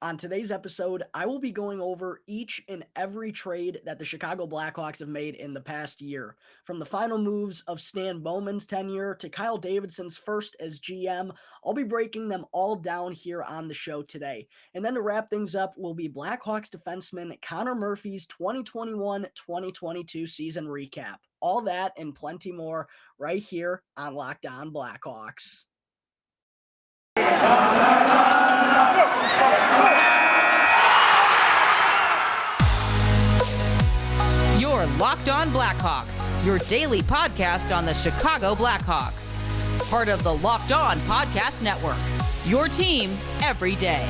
On today's episode, I will be going over each and every trade that the Chicago Blackhawks have made in the past year. From the final moves of Stan Bowman's tenure to Kyle Davidson's first as GM, I'll be breaking them all down here on the show today. And then to wrap things up will be Blackhawks defenseman Connor Murphy's 2021-2022 season recap. All that and plenty more right here on Locked On Blackhawks. You're Locked On Blackhawks, your daily podcast on the Chicago Blackhawks. Part of the Locked On Podcast Network, your team every day.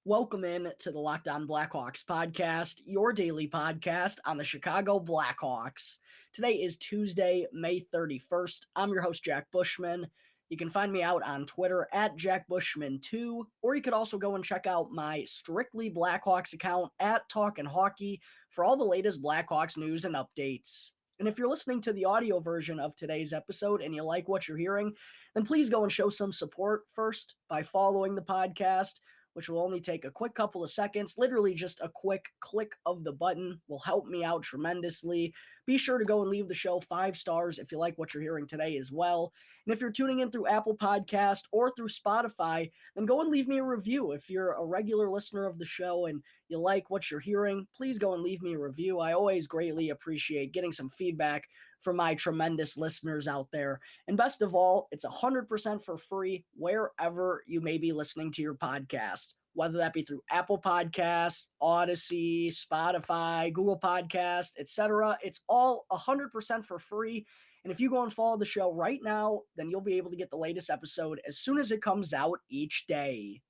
Welcome in to the Locked On Blackhawks podcast, your daily podcast on the Chicago Blackhawks. Today is Tuesday, May 31st. I'm your host, Jack Bushman. You can find me out on Twitter at JackBushman2, or you could also go and check out my Strictly Blackhawks account at Talkin' Hockey for all the latest Blackhawks news and updates. And if you're listening to the audio version of today's episode and you like what you're hearing, then please go and show some support first by following the podcast, which will only take a quick couple of seconds. Literally just a quick click of the button will help me out tremendously. Be sure to go and leave the show 5 stars if you like what you're hearing today as well. And if you're tuning in through Apple Podcast or through Spotify, then go and leave me a review. If you're a regular listener of the show and you like what you're hearing, please go and leave me a review. I always greatly appreciate getting some feedback from my tremendous listeners out there. And best of all, it's 100% for free wherever you may be listening to your podcast, whether that be through Apple Podcasts, Odyssey, Spotify, Google Podcasts, etc. It's all 100% for free. And if you go and follow the show right now, then you'll be able to get the latest episode as soon as it comes out each day.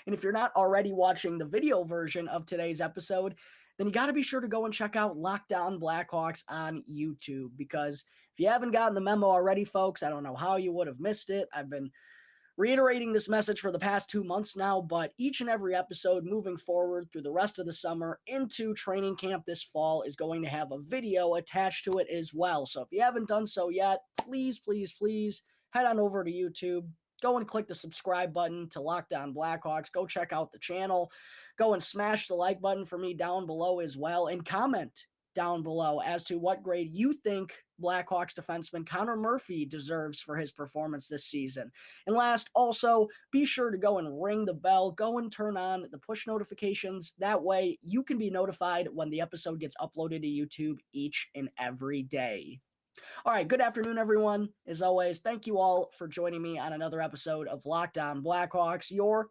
And if you're not already watching the video version of today's episode, then you got to be sure to go and check out Locked On Blackhawks on YouTube, because if you haven't gotten the memo already, folks, I don't know how you would have missed it. I've been reiterating this message for the past 2 months now, but each and every episode moving forward through the rest of the summer into training camp this fall is going to have a video attached to it as well. So if you haven't done so yet, please head on over to YouTube. Go and click the subscribe button to Locked On Blackhawks. Go check out the channel. Go and smash the like button for me down below as well, and comment down below as to what grade you think Blackhawks defenseman Connor Murphy deserves for his performance this season. And last, also, be sure to go and ring the bell. Go and turn on the push notifications. That way, you can be notified when the episode gets uploaded to YouTube each and every day. All right, good afternoon, everyone. As always, thank you all for joining me on another episode of Locked On Blackhawks, your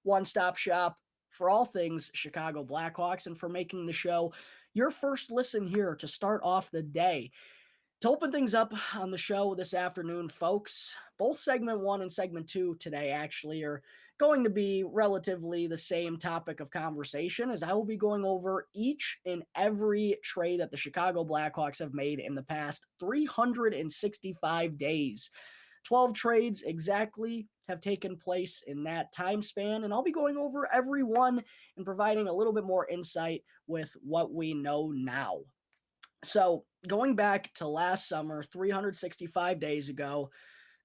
one-stop shop for all things Chicago Blackhawks, and for making the show your first listen here to start off the day. To open things up on the show this afternoon, folks, both segment 1 and segment 2 today actually are going to be relatively the same topic of conversation, as I will be going over each and every trade that the Chicago Blackhawks have made in the past 365 days. 12 trades exactly have taken place in that time span, and I'll be going over every one and providing a little bit more insight with what we know now. So going back to last summer, 365 days ago,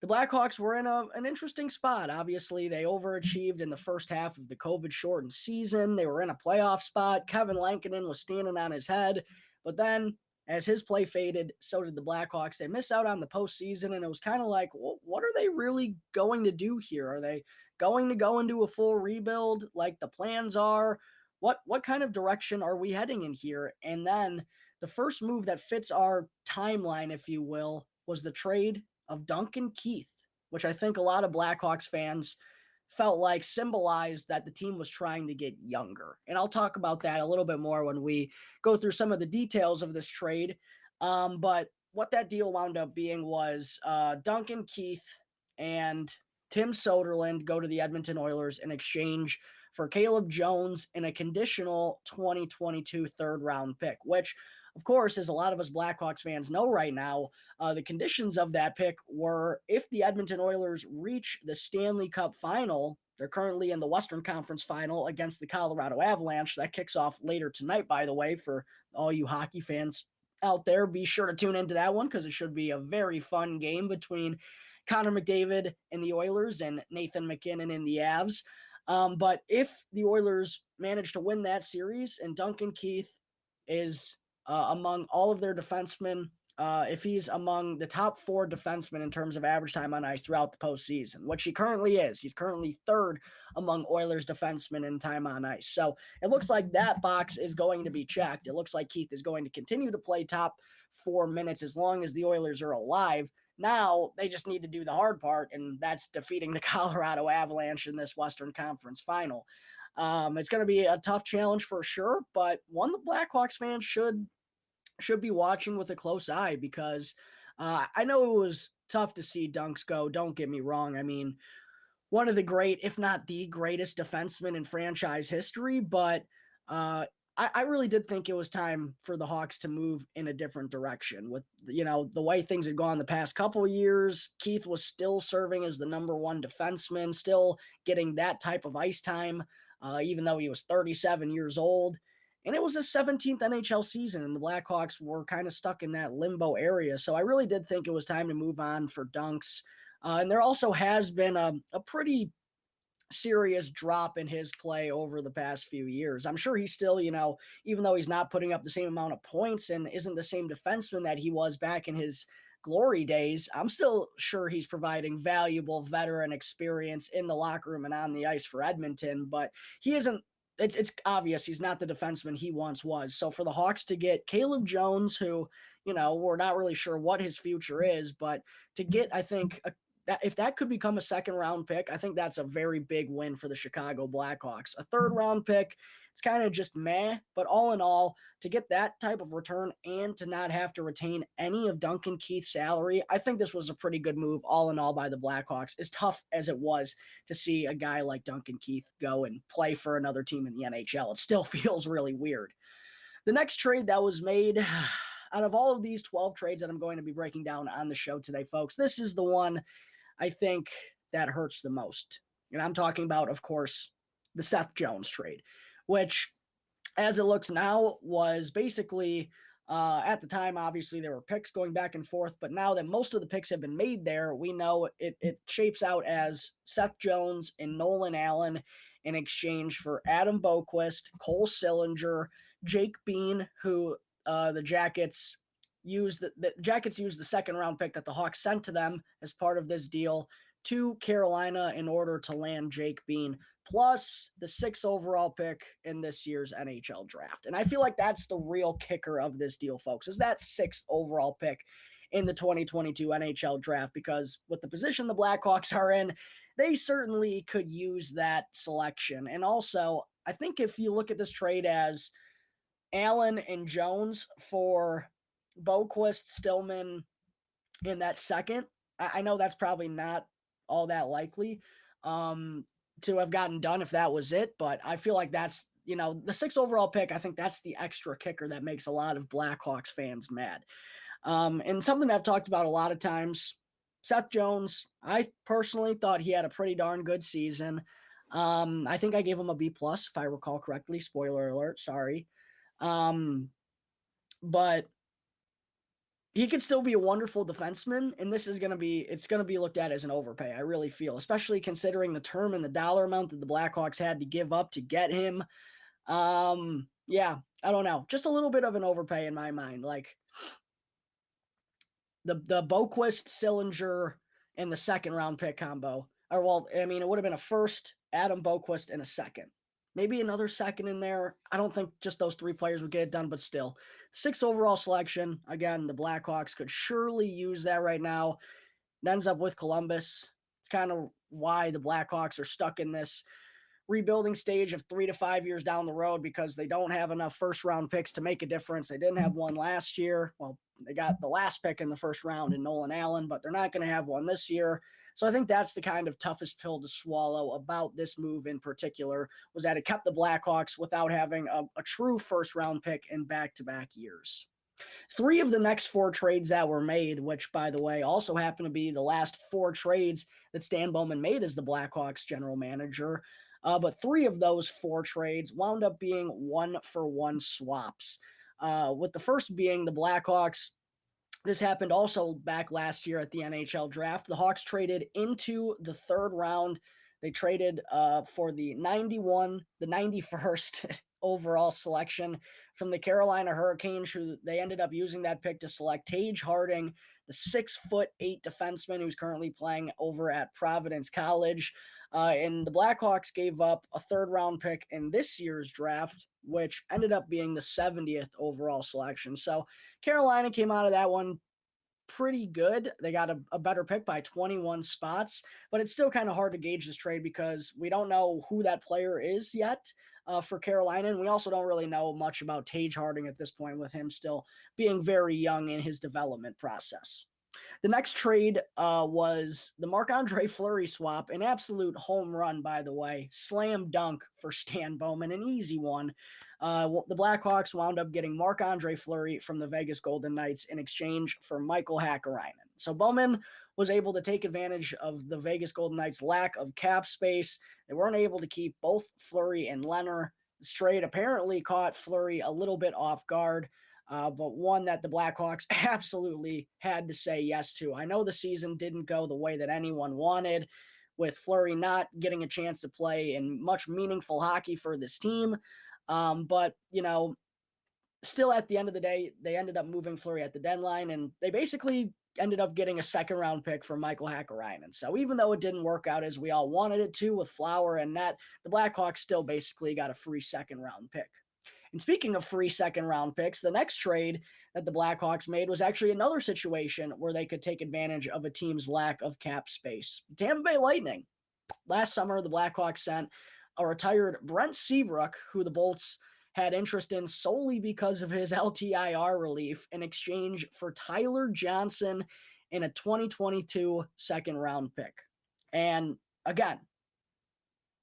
the Blackhawks were in an interesting spot. Obviously, they overachieved in the first half of the COVID-shortened season. They were in a playoff spot. Kevin Lankinen was standing on his head. But then, as his play faded, so did the Blackhawks. They missed out on the postseason, and it was kind of like, well, what are they really going to do here? Are they going to go into a full rebuild like the plans are? What kind of direction are we heading in here? And then the first move that fits our timeline, if you will, was the trade of Duncan Keith, which I think a lot of Blackhawks fans felt like symbolized that the team was trying to get younger. And I'll talk about that a little bit more when we go through some of the details of this trade. But what that deal wound up being was Duncan Keith and Tim Soderlund go to the Edmonton Oilers in exchange for Caleb Jones and a conditional 2022 third-round pick, which, of course, as a lot of us Blackhawks fans know right now, the conditions of that pick were if the Edmonton Oilers reach the Stanley Cup final. They're currently in the Western Conference final against the Colorado Avalanche. That kicks off later tonight, by the way, for all you hockey fans out there. Be sure to tune into that one because it should be a very fun game between Connor McDavid in the Oilers and Nathan McKinnon in the Avs. But if the Oilers manage to win that series and Duncan Keith is among all of their defensemen, if he's among the top 4 defensemen in terms of average time on ice throughout the postseason, which he currently is. He's currently 3rd among Oilers defensemen in time on ice. So it looks like that box is going to be checked. It looks like Keith is going to continue to play top 4 minutes as long as the Oilers are alive. Now they just need to do the hard part, and that's defeating the Colorado Avalanche in this Western Conference final. It's going to be a tough challenge for sure, but one the Blackhawks fans should be watching with a close eye, because I know it was tough to see Dunks go. Don't get me wrong. I mean, one of the great, if not the greatest defenseman in franchise history, but I really did think it was time for the Hawks to move in a different direction. With, the way things had gone the past couple of years, Keith was still serving as the number 1 defenseman, still getting that type of ice time, even though he was 37 years old. And it was his 17th NHL season, and the Blackhawks were kind of stuck in that limbo area. So I really did think it was time to move on for Dunks. And there also has been a pretty serious drop in his play over the past few years. I'm sure he's still, even though he's not putting up the same amount of points and isn't the same defenseman that he was back in his glory days, I'm still sure he's providing valuable veteran experience in the locker room and on the ice for Edmonton, but he isn't. It's obvious he's not the defenseman he once was. So for the Hawks to get Caleb Jones, who, we're not really sure what his future is, but to get, I think, if that could become a 2nd round pick, I think that's a very big win for the Chicago Blackhawks. A 3rd round pick, it's kind of just meh, but all in all, to get that type of return and to not have to retain any of Duncan Keith's salary, I think this was a pretty good move all in all by the Blackhawks, as tough as it was to see a guy like Duncan Keith go and play for another team in the NHL. It still feels really weird. The next trade that was made, out of all of these 12 trades that I'm going to be breaking down on the show today, folks, this is the one I think that hurts the most. And I'm talking about, of course, the Seth Jones trade, which, as it looks now, was basically, at the time, obviously, there were picks going back and forth, but now that most of the picks have been made there, we know it shapes out as Seth Jones and Nolan Allen in exchange for Adam Boquist, Cole Sillinger, Jake Bean, who the Jackets used the 2nd round pick that the Hawks sent to them as part of this deal to Carolina in order to land Jake Bean, plus the 6th overall pick in this year's NHL draft. And I feel like that's the real kicker of this deal, folks, is that 6th overall pick in the 2022 NHL draft, because with the position the Blackhawks are in, they certainly could use that selection. And also, I think if you look at this trade as Allen and Jones for Boquist, Stillman in that 2nd, I know that's probably not all that likely to have gotten done if that was it, but I feel like that's, the 6th overall pick, I think that's the extra kicker that makes a lot of Blackhawks fans mad. And something I've talked about a lot of times, Seth Jones, I personally thought he had a pretty darn good season. I think I gave him a B+, if I recall correctly. Spoiler alert, sorry. But he could still be a wonderful defenseman, and this is going to be looked at as an overpay, I really feel, especially considering the term and the dollar amount that the Blackhawks had to give up to get him. Yeah, I don't know. Just a little bit of an overpay in my mind. Like the Boquist, Sillinger, and the 2nd round pick combo. Or, well, I mean, it would have been a 1st, Adam Boquist, and a 2nd. Maybe another 2nd in there. I don't think just those 3 players would get it done, but still. 6th overall selection. Again, the Blackhawks could surely use that right now. It ends up with Columbus. It's kind of why the Blackhawks are stuck in this rebuilding stage of 3 to 5 years down the road, because they don't have enough 1st round picks to make a difference. They didn't have one last year. Well, they got the last pick in the 1st round in Nolan Allen, but they're not going to have one this year. So I think that's the kind of toughest pill to swallow about this move in particular, was that it kept the Blackhawks without having a true 1st round pick in back-to-back years. 3 of the next 4 trades that were made, which, by the way, also happen to be the last 4 trades that Stan Bowman made as the Blackhawks general manager, but 3 of those 4 trades wound up being 1-for-1 swaps. With the first being the Blackhawks, This happened also back last year at the NHL draft. The Hawks traded into the third round. They traded for the 91st overall selection from the Carolina Hurricanes, who they ended up using that pick to select Tage Harding, the 6'8" defenseman who's currently playing over at Providence College. And the Blackhawks gave up a third-round pick in this year's draft, which ended up being the 70th overall selection. So Carolina came out of that one pretty good. They got a better pick by 21 spots, but it's still kind of hard to gauge this trade because we don't know who that player is yet for Carolina, and we also don't really know much about Tage Harding at this point, with him still being very young in his development process. The next trade was the Marc-Andre Fleury swap, an absolute home run, by the way. Slam dunk for Stan Bowman, an easy one. The Blackhawks wound up getting Marc-Andre Fleury from the Vegas Golden Knights in exchange for Michael Hakkarainen. So Bowman was able to take advantage of the Vegas Golden Knights' lack of cap space. They weren't able to keep both Fleury and Leonard. This trade apparently caught Fleury a little bit off guard, but one that the Blackhawks absolutely had to say yes to. I know the season didn't go the way that anyone wanted, with Fleury not getting a chance to play in much meaningful hockey for this team. But, still at the end of the day, they ended up moving Fleury at the deadline, and they basically ended up getting a second-round pick for Michael Hakkarainen. So even though it didn't work out as we all wanted it to with Flower and Net, the Blackhawks still basically got a free second-round pick. And speaking of free second-round picks, the next trade that the Blackhawks made was actually another situation where they could take advantage of a team's lack of cap space. Tampa Bay Lightning. Last summer, the Blackhawks sent a retired Brent Seabrook, who the Bolts had interest in solely because of his LTIR relief, in exchange for Tyler Johnson and a 2022 second-round pick. And again,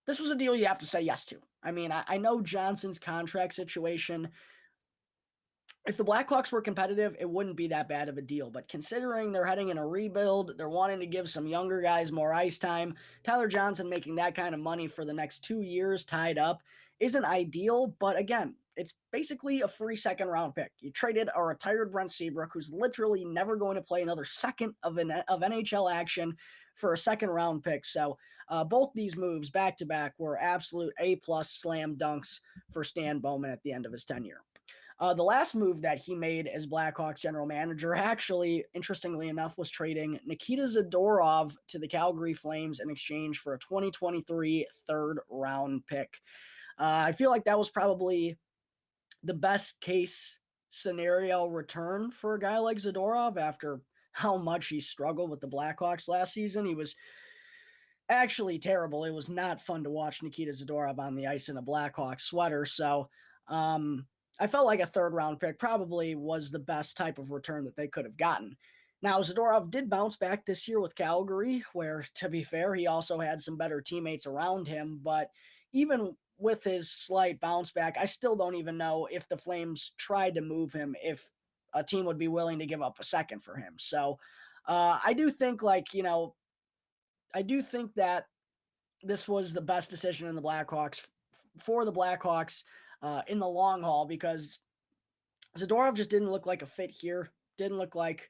this was a deal you have to say yes to. I mean, I know Johnson's contract situation, if the Blackhawks were competitive, it wouldn't be that bad of a deal. But considering they're heading in a rebuild, they're wanting to give some younger guys more ice time, Tyler Johnson making that kind of money for the next 2 years tied up isn't ideal. But again, it's basically a free second-round pick. You traded a retired Brent Seabrook, who's literally never going to play another second of NHL action, for a second-round pick. So both these moves back-to-back were absolute A-plus slam dunks for Stan Bowman at the end of his tenure. The last move that he made as Blackhawks general manager, actually, interestingly enough, was trading Nikita Zadorov to the Calgary Flames in exchange for a 2023 third-round pick. I feel like that was probably the best-case scenario return for a guy like Zadorov after how much he struggled with the Blackhawks last season. He was actually terrible. It was not fun to watch Nikita Zadorov on the ice in a Blackhawks sweater. So I felt like a third-round pick probably was the best type of return that they could have gotten. Now, Zadorov did bounce back this year with Calgary, where, to be fair, he also had some better teammates around him. But even with his slight bounce back, I still don't even know if the Flames tried to move him, if a team would be willing to give up a second for him. So I do think that this was the best decision in the Blackhawks for the Blackhawks in the long haul, because Zadorov just didn't look like a fit here. Didn't look like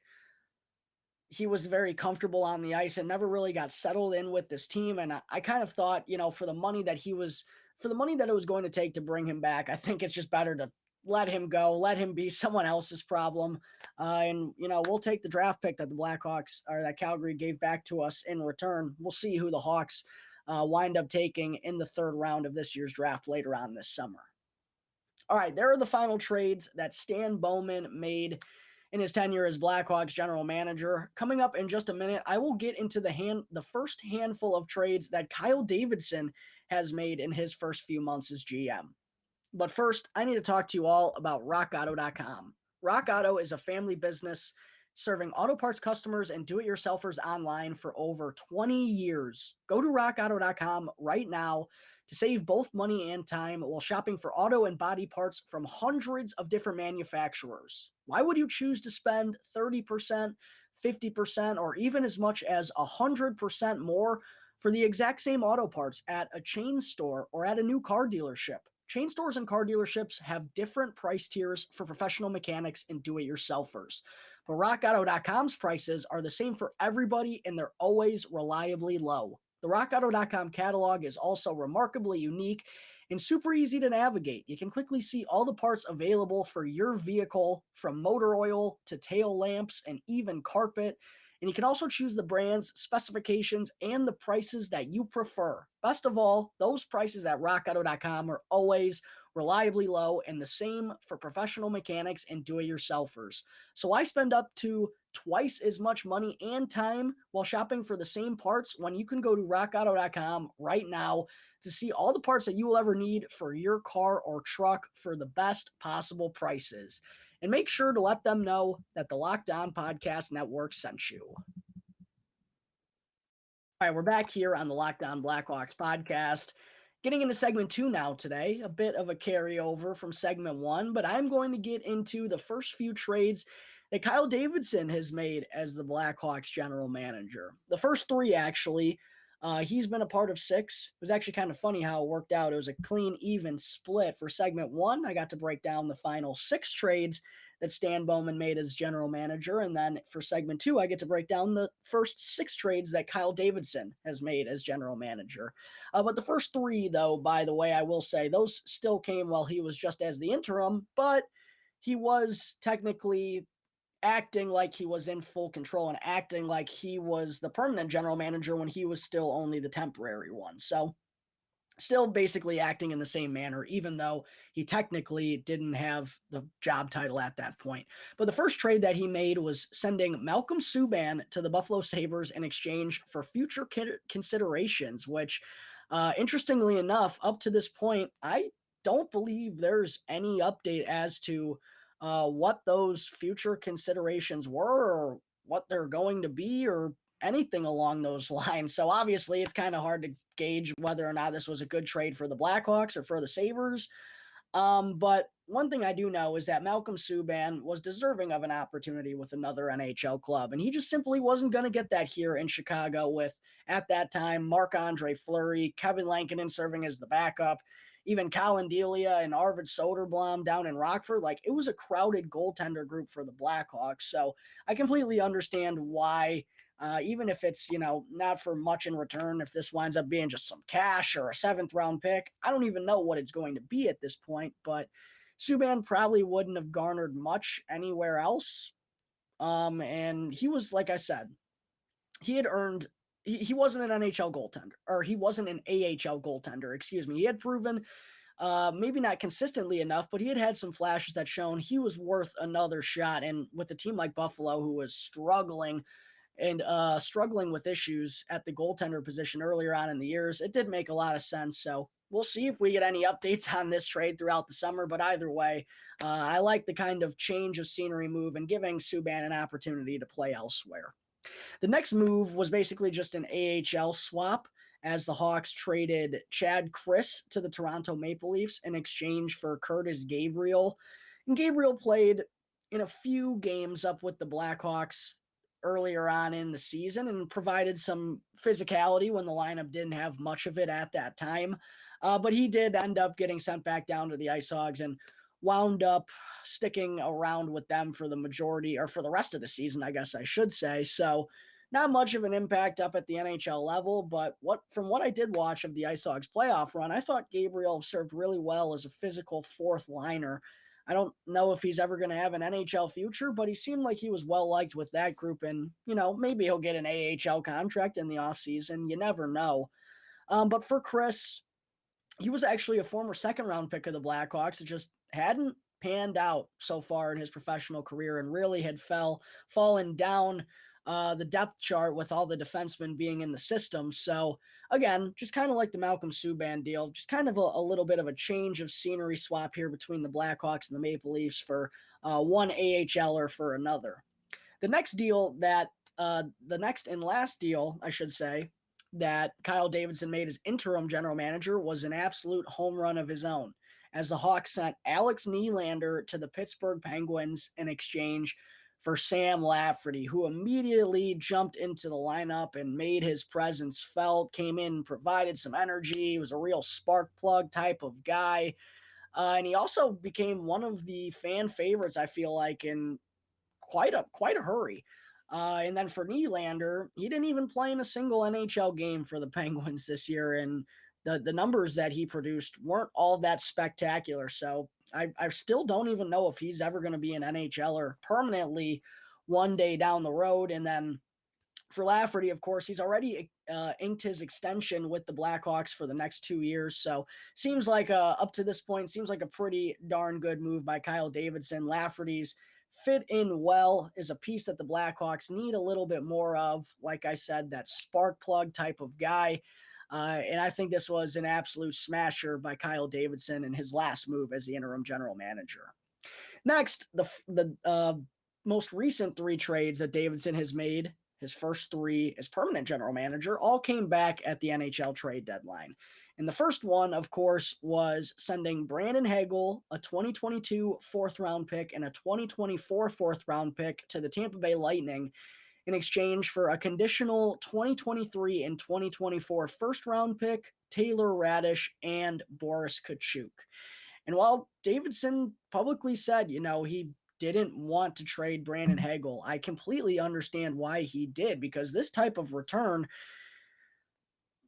he was very comfortable on the ice and never really got settled in with this team. And I kind of thought, for the money that it was going to take to bring him back, I think it's just better to let him go, let him be someone else's problem. And we'll take the draft pick that the Blackhawks, or that Calgary, gave back to us in return. We'll see who the Hawks wind up taking in the third round of this year's draft later on this summer. All right, there are the final trades that Stan Bowman made in his tenure as Blackhawks general manager. Coming up in just a minute, I will get into the first handful of trades that Kyle Davidson has made in his first few months as GM. But first, I need to talk to you all about RockAuto.com. Rock Auto is a family business serving auto parts customers and do-it-yourselfers online for over 20 years. Go to RockAuto.com right now to save both money and time while shopping for auto and body parts from hundreds of different manufacturers. Why would you choose to spend 30%, 50%, or even as much as 100% more for the exact same auto parts at a chain store or at a new car dealership? Chain stores and car dealerships have different price tiers for professional mechanics and do-it-yourselfers. But RockAuto.com's prices are the same for everybody, and they're always reliably low. The RockAuto.com catalog is also remarkably unique and super easy to navigate. You can quickly see all the parts available for your vehicle, from motor oil to tail lamps and even carpet. And you can also choose the brands, specifications, and the prices that you prefer. Best of all, those prices at rockauto.com are always reliably low, and the same for professional mechanics and do-it-yourselfers. So I spend up to twice as much money and time while shopping for the same parts when you can go to rockauto.com right now to see all the parts that you will ever need for your car or truck for the best possible prices. And make sure to let them know that the Locked On Podcast Network sent you. All right, we're back here on the Locked On Blackhawks podcast. Getting into segment 2 now today, a bit of a carryover from segment 1, but I'm going to get into the first few trades that Kyle Davidson has made as the Blackhawks general manager. The first 3, actually. He's been a part of 6. It was actually kind of funny how it worked out. It was a clean, even split. For segment 1, I got to break down the final 6 trades that Stan Bowman made as general manager. And then for segment 2, I get to break down the first 6 trades that Kyle Davidson has made as general manager. But the first 3, though, by the way, I will say, those still came while he was just as the interim, but he was technically acting like he was in full control and acting like he was the permanent general manager when he was still only the temporary one. So still basically acting in the same manner, even though he technically didn't have the job title at that point. But the first trade that he made was sending Malcolm Subban to the Buffalo Sabres in exchange for future considerations, which, interestingly enough, up to this point, I don't believe there's any update as to what those future considerations were or what they're going to be or anything along those lines. So obviously it's kind of hard to gauge whether or not this was a good trade for the Blackhawks or for the Sabres. But one thing I do know is that Malcolm Subban was deserving of an opportunity with another NHL club, and he just simply wasn't going to get that here in Chicago with, at that time, Marc-Andre Fleury, Kevin Lankinen serving as the backup, even Colin Delia and Arvid Soderblom down in Rockford. Like, it was a crowded goaltender group for the Blackhawks. So I completely understand why, even if it's, not for much in return, if this winds up being just some cash or a 7th round pick, I don't even know what it's going to be at this point, but Subban probably wouldn't have garnered much anywhere else. And he was, like I said, he had earned, he wasn't an NHL goaltender, or he wasn't an AHL goaltender, excuse me. He had proven, maybe not consistently enough, but he had some flashes that shown he was worth another shot. And with a team like Buffalo, who was struggling with issues at the goaltender position earlier on in the years, it did make a lot of sense. So we'll see if we get any updates on this trade throughout the summer. But either way, I like the kind of change of scenery move and giving Subban an opportunity to play elsewhere. The next move was basically just an AHL swap, as the Hawks traded Chad Chris to the Toronto Maple Leafs in exchange for Curtis Gabriel. And Gabriel played in a few games up with the Blackhawks earlier on in the season and provided some physicality when the lineup didn't have much of it at that time. But he did end up getting sent back down to the Ice Hogs and wound up sticking around with them for the majority, or for the rest of the season, I guess I should say. So not much of an impact up at the NHL level, but from what I did watch of the Ice Hogs playoff run, I thought Gabriel served really well as a physical 4th liner. I don't know if he's ever going to have an NHL future, but he seemed like he was well liked with that group, and, maybe he'll get an AHL contract in the offseason. You never know. But for Chris, he was actually a former 2nd round pick of the Blackhawks. It just hadn't panned out so far in his professional career and really had fallen down the depth chart with all the defensemen being in the system. So again, just kind of like the Malcolm Subban deal, just kind of a little bit of a change of scenery swap here between the Blackhawks and the Maple Leafs for one AHLer for another. The next and last deal, I should say, that Kyle Davidson made as interim general manager was an absolute home run of his own, as the Hawks sent Alex Nylander to the Pittsburgh Penguins in exchange for Sam Lafferty, who immediately jumped into the lineup and made his presence felt, came in, provided some energy. He was a real spark plug type of guy. And he also became one of the fan favorites, I feel like, in quite a hurry. And then for Nylander, he didn't even play in a single NHL game for the Penguins this year, and the numbers that he produced weren't all that spectacular. So I still don't even know if he's ever going to be an NHLer permanently one day down the road. And then for Lafferty, of course, he's already inked his extension with the Blackhawks for the next 2 years. So seems like up to this point, seems like a pretty darn good move by Kyle Davidson. Lafferty's fit in well, is a piece that the Blackhawks need a little bit more of. Like I said, that spark plug type of guy. And I think this was an absolute smasher by Kyle Davidson in his last move as the interim general manager. Next, the most recent 3 trades that Davidson has made, his first 3 as permanent general manager, all came back at the NHL trade deadline. And the first one, of course, was sending Brandon Hagel, a 2022 4th-round pick, and a 2024 4th-round pick to the Tampa Bay Lightning in exchange for a conditional 2023 and 2024 first-round pick, Taylor Radish, and Boris Kachuk. And while Davidson publicly said, he didn't want to trade Brandon Hagel, I completely understand why he did, because this type of return,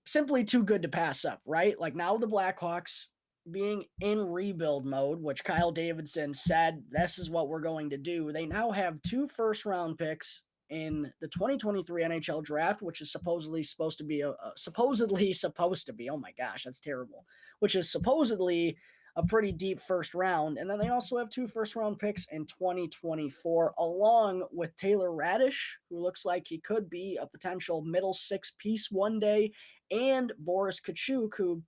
simply too good to pass up, right? Like now the Blackhawks being in rebuild mode, which Kyle Davidson said, this is what we're going to do. They now have 2 first-round picks in the 2023 NHL draft, which is supposedly supposed to be, oh my gosh, that's terrible, which is supposedly a pretty deep first round. And then they also have 2 first-round picks in 2024, along with Taylor Radish, who looks like he could be a potential middle 6 piece one day, and Boris Kachuk, who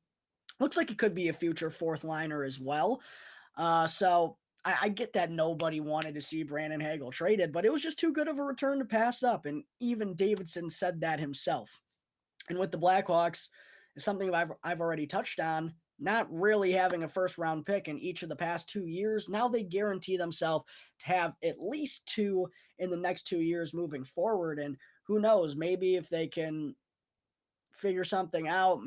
looks like he could be a future 4th liner as well. So I get that nobody wanted to see Brandon Hagel traded, but it was just too good of a return to pass up. And even Davidson said that himself. And with the Blackhawks, it's something I've already touched on, not really having a first-round pick in each of the past 2 years. Now they guarantee themselves to have at least 2 in the next 2 years moving forward. And who knows, maybe if they can figure something out,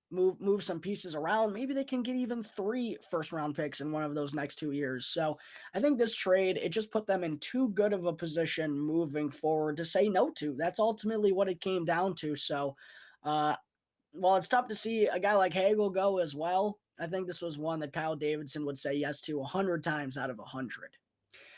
move some pieces around, maybe they can get even 3 first-round picks in one of those next 2 years. So I think this trade, it just put them in too good of a position moving forward to say no to. That's ultimately what it came down to. So while it's tough to see a guy like Hagel go as well, I think this was one that Kyle Davidson would say yes to 100 times out of 100.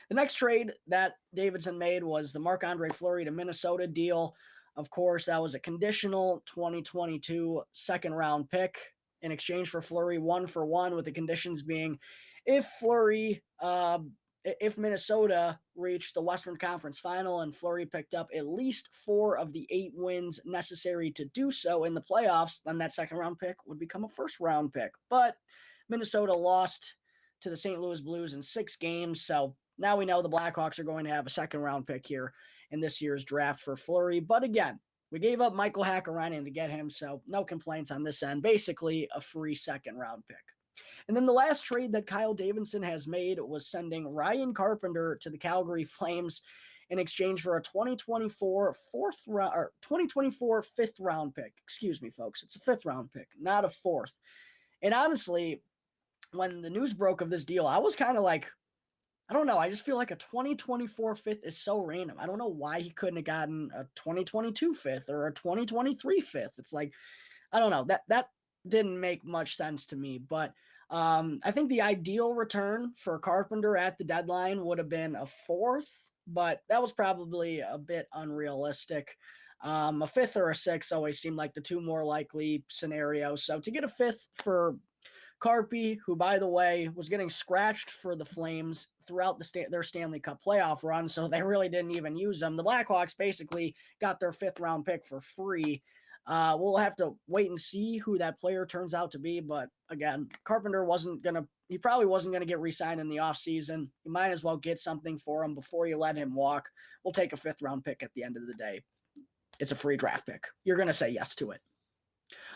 The next trade that Davidson made was the Marc-Andre Fleury to Minnesota deal. Of course, that was a conditional 2022 second-round pick in exchange for Fleury 1-for-1, with the conditions being if Minnesota reached the Western Conference Final and Fleury picked up at least 4 of the 8 wins necessary to do so in the playoffs, then that second-round pick would become a first-round pick. But Minnesota lost to the St. Louis Blues in 6 games, so now we know the Blackhawks are going to have a second-round pick here in this year's draft for Fleury. But again, we gave up Michael Hakkarainen to get him, so no complaints on this end. Basically, a free second-round pick. And then the last trade that Kyle Davidson has made was sending Ryan Carpenter to the Calgary Flames in exchange for a 2024 5th-round pick. Excuse me, folks. It's a 5th-round pick, not a 4th. And honestly, when the news broke of this deal, I was kind of like, I don't know. I just feel like a 2024 5th is so random. I don't know why he couldn't have gotten a 2022 5th or a 2023 5th. It's like, I don't know. That didn't make much sense to me. But I think the ideal return for Carpenter at the deadline would have been a 4th, but that was probably a bit unrealistic. A 5th or a 6th always seemed like the 2 more likely scenarios. So to get a 5th for Carpy, who, by the way, was getting scratched for the Flames throughout their Stanley Cup playoff run, so they really didn't even use them. The Blackhawks basically got their 5th-round pick for free. We'll have to wait and see who that player turns out to be, but again, Carpenter probably wasn't going to get re-signed in the offseason. You might as well get something for him before you let him walk. We'll take a 5th-round pick at the end of the day. It's a free draft pick. You're going to say yes to it.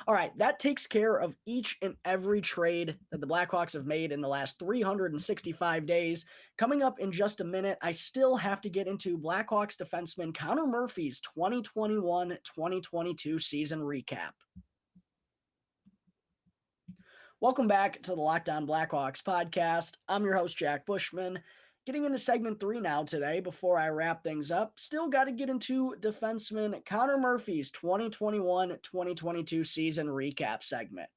All right, that takes care of each and every trade that the Blackhawks have made in the last 365 days. Coming up in just a minute, I still have to get into Blackhawks defenseman Connor Murphy's 2021-2022 season recap. Welcome back to the Locked On Blackhawks podcast. I'm your host, Jack Bushman. Getting into segment 3 now today, before I wrap things up, still got to get into defenseman Connor Murphy's 2021-2022 season recap segment.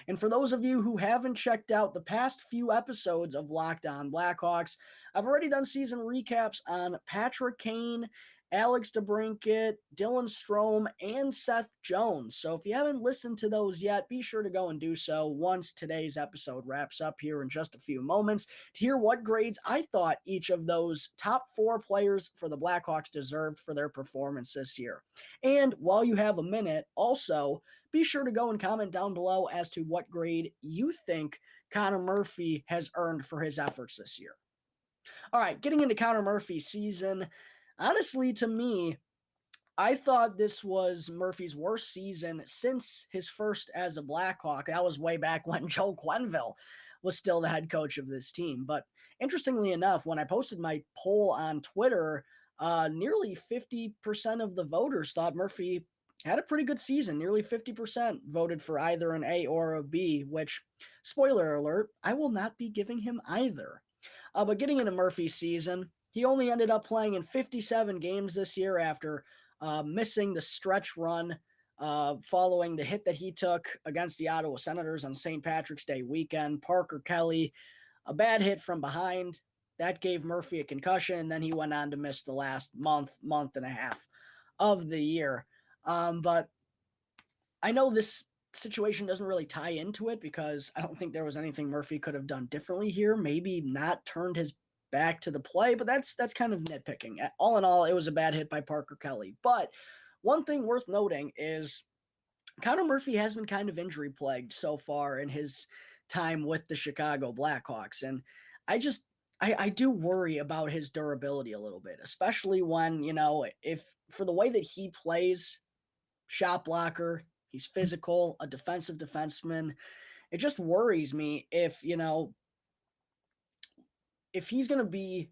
And for those of you who haven't checked out the past few episodes of Locked On Blackhawks, I've already done season recaps on Patrick Kane, Alex DeBrincat, Dylan Strome, and Seth Jones. So if you haven't listened to those yet, be sure to go and do so once today's episode wraps up here in just a few moments to hear what grades I thought each of those top 4 players for the Blackhawks deserved for their performance this year. And while you have a minute, also be sure to go and comment down below as to what grade you think Connor Murphy has earned for his efforts this year. All right, getting into Connor Murphy's season. Honestly, to me, I thought this was Murphy's worst season since his first as a Blackhawk. That was way back when Joe Quenneville was still the head coach of this team. But interestingly enough, when I posted my poll on Twitter, nearly 50% of the voters thought Murphy had a pretty good season. Nearly 50% voted for either an A or a B, which, spoiler alert, I will not be giving him either. But getting into Murphy's season, he only ended up playing in 57 games this year after missing the stretch run following the hit that he took against the Ottawa Senators on St. Patrick's Day weekend. Parker Kelly, a bad hit from behind. That gave Murphy a concussion, and then he went on to miss the last month and a half of the year. But I know this situation doesn't really tie into it because I don't think there was anything Murphy could have done differently here. Maybe not turned his back to the play, but that's kind of nitpicking. All in all, it was a bad hit by Parker Kelly. But one thing worth noting is Connor Murphy has been kind of injury plagued so far in his time with the Chicago Blackhawks. And I do worry about his durability a little bit, especially when, if for the way that he plays, shot blocker, he's physical, a defensive defenseman. It just worries me if he's going to be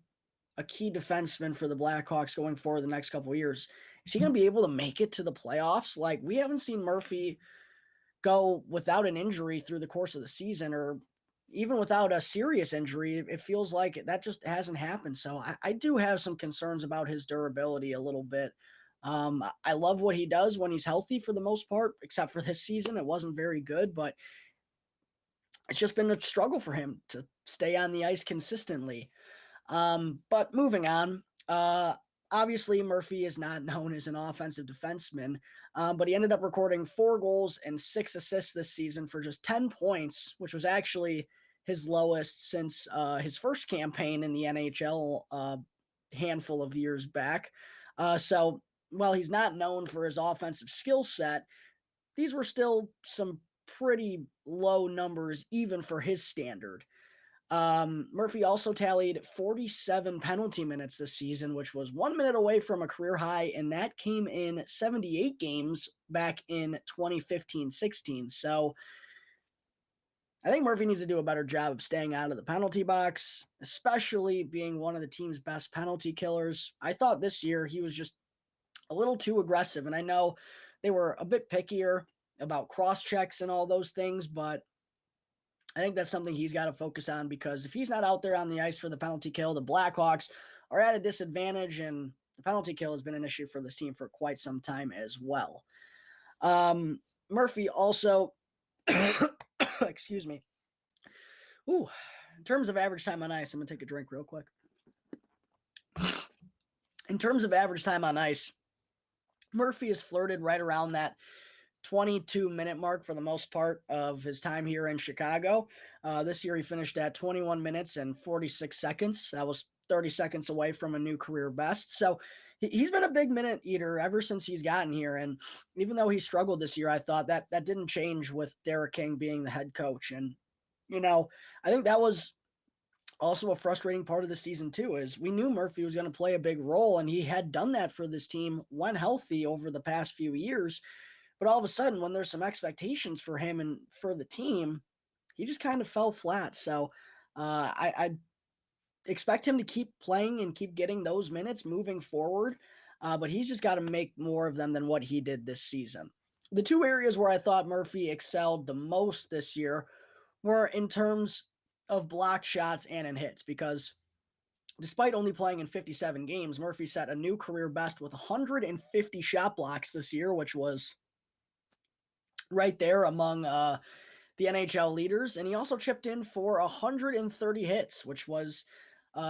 a key defenseman for the Blackhawks going forward the next couple of years. Is he going to be able to make it to the playoffs? Like, we haven't seen Murphy go without an injury through the course of the season, or even without a serious injury. It feels like that just hasn't happened. So I do have some concerns about his durability a little bit. I love what he does when he's healthy for the most part, except for this season. It wasn't very good, but it's just been a struggle for him to stay on the ice consistently. But moving on, obviously Murphy is not known as an offensive defenseman, but he ended up recording 4 goals and 6 assists this season for just 10 points, which was actually his lowest since his first campaign in the NHL handful of years back. So while he's not known for his offensive skill set, these were still some pretty low numbers even for his standard. Murphy also tallied 47 penalty minutes this season, which was 1 minute away from a career high, and that came in 78 games back in 2015-16. So I think Murphy needs to do a better job of staying out of the penalty box, especially being one of the team's best penalty killers. I thought this year he was just a little too aggressive, and I know they were a bit pickier about cross checks and all those things, but I think that's something he's got to focus on, because if he's not out there on the ice for the penalty kill, the Blackhawks are at a disadvantage, and the penalty kill has been an issue for this team for quite some time as well. Murphy also, excuse me. Ooh, in terms of average time on ice, I'm going to take a drink real quick. In terms of average time on ice, Murphy has flirted right around that 22-minute mark for the most part of his time here in Chicago. This year he finished at 21 minutes and 46 seconds. That was 30 seconds away from a new career best. So he's been a big minute eater ever since he's gotten here. And even though he struggled this year, I thought that didn't change with Derek King being the head coach. And, I think that was also a frustrating part of the season too, is we knew Murphy was going to play a big role, and he had done that for this team when healthy over the past few years. But all of a sudden, when there's some expectations for him and for the team, he just kind of fell flat. So I expect him to keep playing and keep getting those minutes moving forward, but he's just got to make more of them than what he did this season. The 2 areas where I thought Murphy excelled the most this year were in terms of blocked shots and in hits, because Despite only playing in 57 games, Murphy set a new career best with 150 shot blocks this year, which was right there among the NHL leaders. And he also chipped in for 130 hits, which was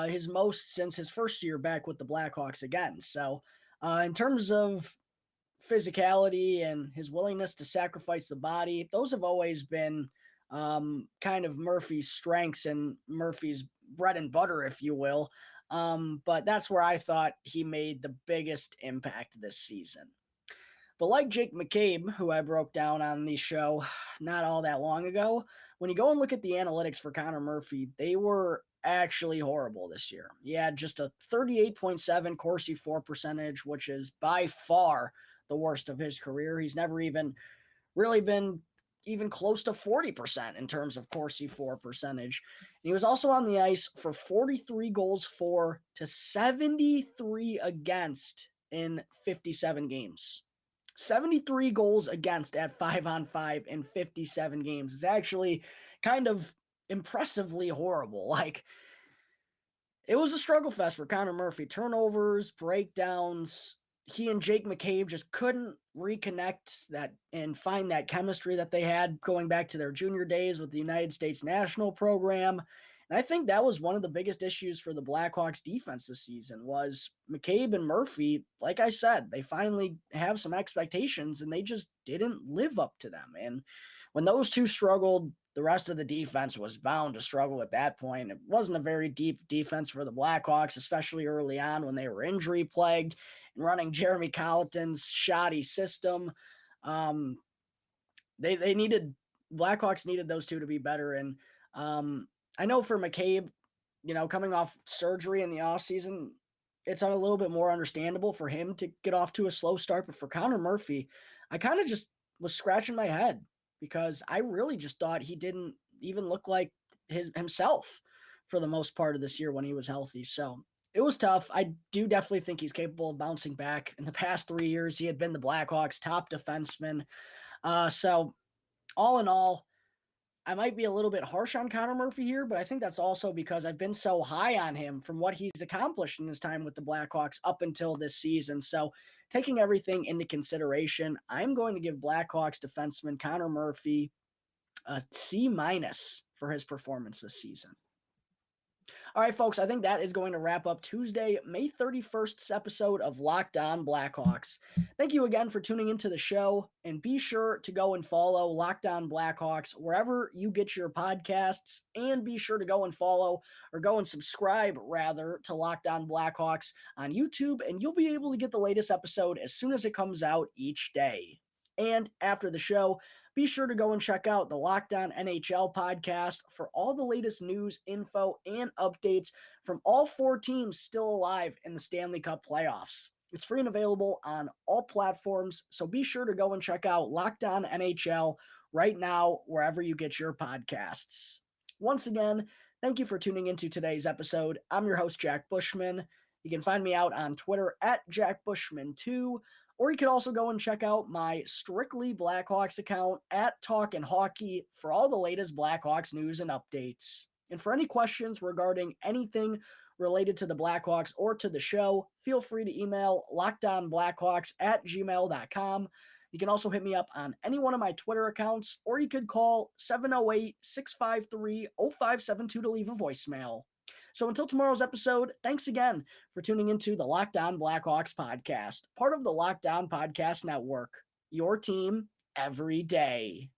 his most since his first year back with the Blackhawks again. So in terms of physicality and his willingness to sacrifice the body, those have always been kind of Murphy's strengths and Murphy's bread and butter, if you will. But that's where I thought he made the biggest impact this season. But like Jake McCabe, who I broke down on the show not all that long ago, when you go and look at the analytics for Connor Murphy, they were actually horrible this year. He had just a 38.7 Corsi for percentage, which is by far the worst of his career. He's never even really been even close to 40% in terms of Corsi for percentage. And he was also on the ice for 43 goals for to 73 against in 57 games. 73 goals against at 5-on-5 in 57 games is actually kind of impressively horrible. Like, it was a struggle fest for Connor Murphy. Turnovers, breakdowns. He and Jake McCabe just couldn't reconnect that and find that chemistry that they had going back to their junior days with the United States national program. And I think that was one of the biggest issues for the Blackhawks defense this season was McCabe and Murphy. Like I said, they finally have some expectations and they just didn't live up to them. And when those two struggled, the rest of the defense was bound to struggle at that point. It wasn't a very deep defense for the Blackhawks, especially early on when they were injury plagued and running Jeremy Colleton's shoddy system. They needed Blackhawks needed those two to be better. And I know for McCabe, coming off surgery in the offseason, it's a little bit more understandable for him to get off to a slow start. But for Connor Murphy, I kind of just was scratching my head because I really just thought he didn't even look like himself for the most part of this year when he was healthy. So it was tough. I do definitely think he's capable of bouncing back. In the past 3 years, he had been the Blackhawks' top defenseman. So all in all, I might be a little bit harsh on Connor Murphy here, but I think that's also because I've been so high on him from what he's accomplished in his time with the Blackhawks up until this season. So taking everything into consideration, I'm going to give Blackhawks defenseman Connor Murphy a C- for his performance this season. All right, folks, I think that is going to wrap up Tuesday, May 31st's episode of Locked On Blackhawks. Thank you again for tuning into the show, and be sure to go and follow Locked On Blackhawks wherever you get your podcasts, and be sure to go and follow, or go and subscribe, rather, to Locked On Blackhawks on YouTube, and you'll be able to get the latest episode as soon as it comes out each day. And after the show, be sure to go and check out the Locked On NHL podcast for all the latest news, info, and updates from all 4 teams still alive in the Stanley Cup playoffs. It's free and available on all platforms, so be sure to go and check out Locked On NHL right now wherever you get your podcasts. Once again, thank you for tuning into today's episode. I'm your host, Jack Bushman. You can find me out on Twitter at JackBushman2. Or you could also go and check out my Strictly Blackhawks account at Talkin' Hockey for all the latest Blackhawks news and updates. And for any questions regarding anything related to the Blackhawks or to the show, feel free to email lockedonblackhawks@gmail.com. You can also hit me up on any one of my Twitter accounts, or you could call 708-653-0572 to leave a voicemail. So until tomorrow's episode, thanks again for tuning into the Locked On Blackhawks podcast, part of the Locked On Podcast Network, your team every day.